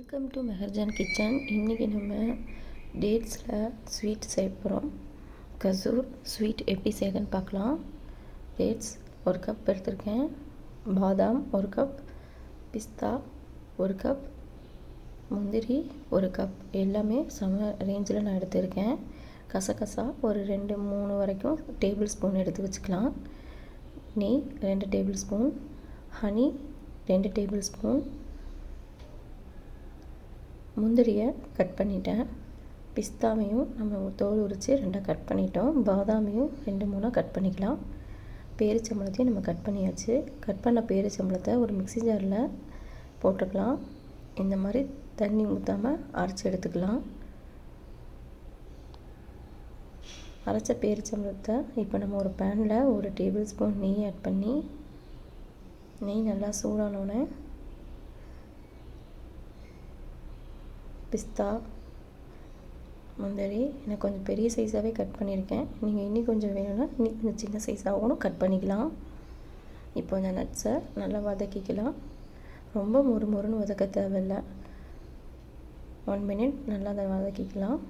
Welcome to மெஹர்ஜான் kitchen. இன்றைக்கி நம்ம டேட்ஸில் sweet செய்ய போகிறோம். கசூர் ஸ்வீட் எப்படி செய்யுதுன்னு பார்க்கலாம். டேட்ஸ் 1 கப் எடுத்திருக்கேன், பாதாம் 1 கப், பிஸ்தா 1 கப், முந்திரி 1 கப், எல்லாமே சம ரேஞ்சில் நான் எடுத்திருக்கேன். கசகசா ஒரு 2-3 வரைக்கும் டேபிள் ஸ்பூன் எடுத்து வச்சுக்கலாம். நெய் 2 tablespoon, honey 2 tablespoon, முந்திரியை கட் பண்ணிட்டேன், பிஸ்தாவையும் நம்ம தோல் உரித்து 2 கட் பண்ணிட்டோம், பாதாமையும் 2-3 கட் பண்ணிக்கலாம், பேரிச்சம்பழத்தையும் நம்ம கட் பண்ணியாச்சு. கட் பண்ண பேரிச்சம்பழத்தை ஒரு மிக்ஸி ஜாரில் போட்டுக்கலாம். இந்த மாதிரி தண்ணி ஊற்றாமல் அரைச்சி எடுத்துக்கலாம். அரைச்ச பேரிச்சம்பழத்தை இப்போ நம்ம ஒரு பேனில் 1 டேபிள் ஸ்பூன் நெய் ஆட் பண்ணி, நெய் நல்லா சூடானோடனே பிஸ்தா, முந்திரி எனக்கு கொஞ்சம் பெரிய சைஸாகவே கட் பண்ணியிருக்கேன். நீங்கள் இன்னும் கொஞ்சம் வேணும்னா இன்னும் கொஞ்சம் சின்ன சைஸாகவும் கட் பண்ணிக்கலாம். இப்போ இந்த நட்ஸை நல்லா வதக்கிக்கலாம். ரொம்ப மொறுமொறுன்னு வதக்க தேவையில்லை. 1 மினிட் நல்லா அதை வதக்கிக்கலாம்.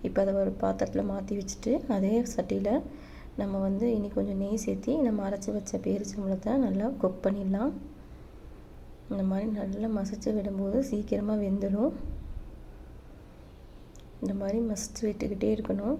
இப்போ அதை ஒரு பாத்திரத்தில் மாற்றி வச்சுட்டு அதே சட்டியில் நம்ம இனி கொஞ்சம் நெய் சேர்த்தி நம்ம அரைச்சி வச்ச பேரிச்சம்பழத்தை நல்லா குக் பண்ணிடலாம். இந்த மாதிரி நல்லா மசிச்சு விடும்போது சீக்கிரமாக வெந்துடும். இந்த மாதிரி மசிச்சு விட்டுக்கிட்டே இருக்கணும்.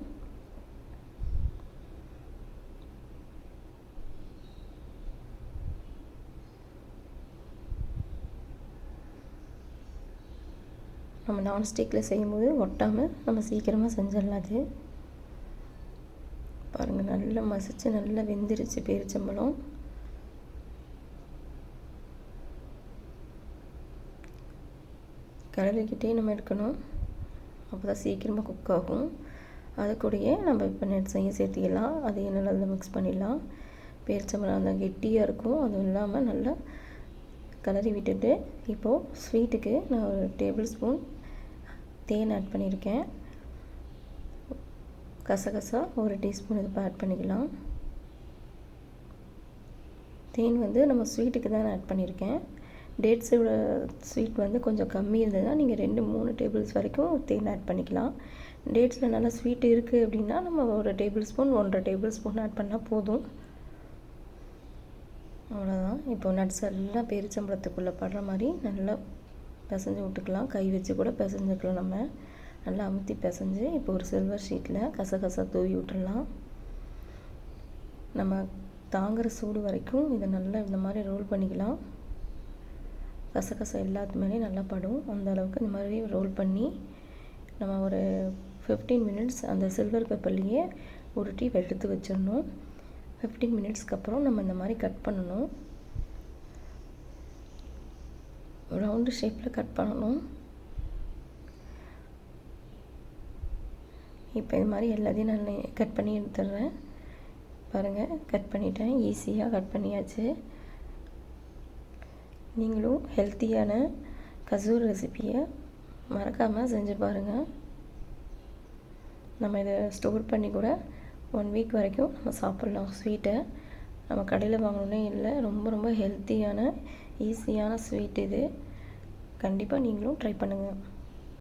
நம்ம நான்ஸ்டிக்கில் செய்யும்போது ஒட்டாமல் நம்ம சீக்கிரமாக செஞ்சிடலாம். அது பாருங்கள், நல்லா மசிச்சு நல்லா வெந்துருச்சு பேரிச்சம்பழம். கிளறிக்கிட்டே நம்ம எடுக்கணும், அப்போ தான் சீக்கிரமாக குக் ஆகும். அது கூடயே நம்ம இப்போ நட்ஸையும் சேர்த்திக்கலாம். அதையும் நல்லா மிக்ஸ் பண்ணிடலாம். பேரிச்சம்பழம் அந்த கெட்டியாக இருக்கும், அதுவும் இல்லாமல் நல்லா கிளறி விட்டுட்டு இப்போது ஸ்வீட்டுக்கு நான் 1 டேபிள் ஸ்பூன் தேன் ஆட் பண்ணியிருக்கேன். கசகசா 1 டீஸ்பூன் இது ஆட் பண்ணிக்கலாம். தேன் நம்ம ஸ்வீட்டுக்கு தான் ஆட் பண்ணியிருக்கேன். டேட்ஸோட ஸ்வீட் கொஞ்சம் கம்மி இருந்ததுன்னா நீங்கள் 2-3 டேபிள்ஸ் வரைக்கும் தேன் ஆட் பண்ணிக்கலாம். டேட்ஸில் நல்லா ஸ்வீட் இருக்குது அப்படின்னா நம்ம 1 tablespoon 1.5 tablespoon add பண்ணால் போதும். அவ்வளோதான். இப்போ நட்ஸ் எல்லாம் பேரிச்சம்பழத்துக்குள்ளே படுற மாதிரி நல்லா பிசைஞ்சு விட்டுக்கலாம். கை வச்சு கூட பிசைஞ்சுக்கலாம். நம்ம நல்லா அமுத்தி பிசைஞ்சு இப்போ ஒரு சில்வர் ஷீட்டில் கசகசா தூவி விட்டுடலாம். நம்ம தாங்குகிற சூடு வரைக்கும் இதை நல்லா இந்த மாதிரி ரோல் பண்ணிக்கலாம். கசகசா எல்லாத்து மேலேயும் நல்லா படும். அந்த அளவுக்கு இந்த மாதிரி ரோல் பண்ணி நம்ம ஒரு 15 மினிட்ஸ் அந்த சில்வர் பேப்பர்லேயே உருட்டி எடுத்து வச்சிடணும். 15 மினிட்ஸ்க்கு அப்புறம் நம்ம இந்த மாதிரி கட் பண்ணணும். ரவுண்டு ஷேப்பில் கட் பண்ணணும். இப்போ இது மாதிரி எல்லாத்தையும் நான் கட் பண்ணி எடுத்துடுறேன். பாருங்கள், கட் பண்ணிட்டேன். ஈஸியாக கட் பண்ணியாச்சு. நீங்களும் ஹெல்த்தியான கசூர் ரெசிப்பியை மறக்காமல் செஞ்சு பாருங்கள். நம்ம இதை ஸ்டோர் பண்ணி கூட 1 வீக் வரைக்கும் நம்ம சாப்பிட்லாம். ஸ்வீட்டை நம்ம கடையில் வாங்கணுன்னே இல்லை. ரொம்ப ரொம்ப ஹெல்த்தியான ஈஸியான ஸ்வீட் இது. கண்டிப்பாக நீங்களும் ட்ரை பண்ணுங்கள்.